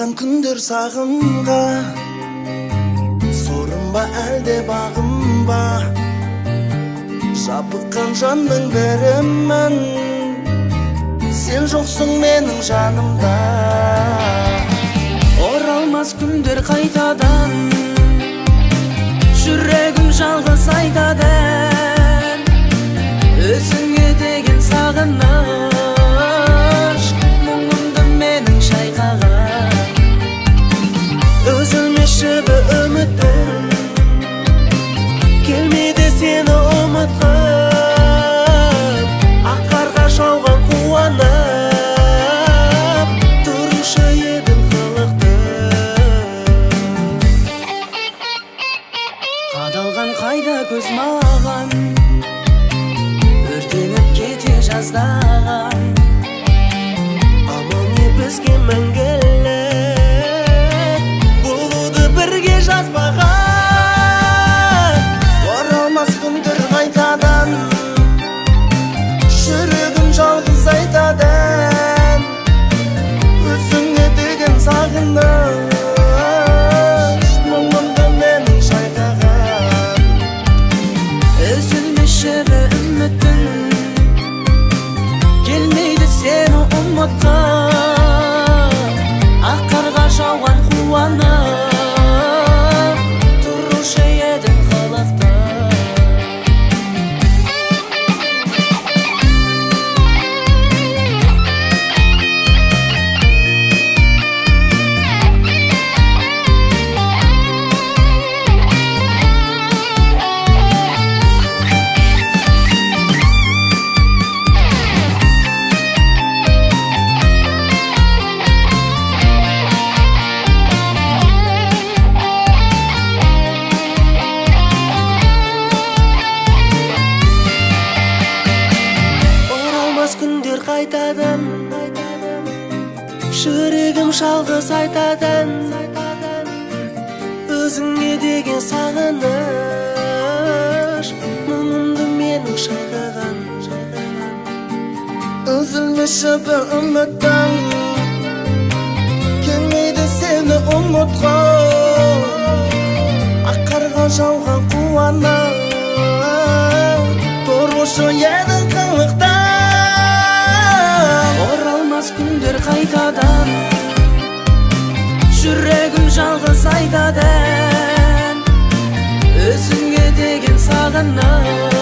Қадалған күндер сағымға, сорым ба әлде бағым ба? Жабыққан жанның бірімін, сен жоқсың менің жанымда. Оралмас күндер қайтадан, жүрегім жалғыз айтады. Өзіңе деген сағыныш, мұңымды менің шайқаған. Үзілмеші бір үмітім, келмейді сені ұмытқым. Ақ қарға жауған қуанып, тұрушы едің қылықтым. Қадалған қайда көз маған, өртеніп кете жаздаған. Амал не бізге мәңгілік, болуды бірге жазбаған. Оралмас күндер қайтадан, жүрегім жалғыз айтады. Өзіңе деген сағыныш, мұңымды менің шайқаған. Үзілмеші бір үмітім, келмейді сені ұмытқым. Ақ қарға жауған қуанып, тұрушы едің қылықтым. Күндер қайтадан, жүрегім жалғыз айтадан. Өзіңе деген сағыныш, мұңымды менің шайқаған. Үзілмеші бір үмітім, келмейді сені ұмытқым. Ақ қарға жауған қуанып, тұрушы едің қылықтым. Оралмас күндер қайтадан, жүрегім жалғыз айтады. Өзіңе деген сағыныш,